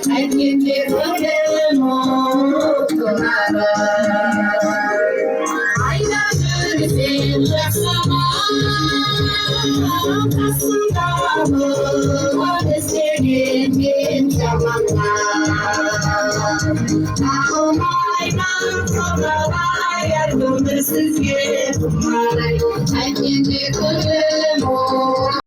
I can get one more. I never did less I can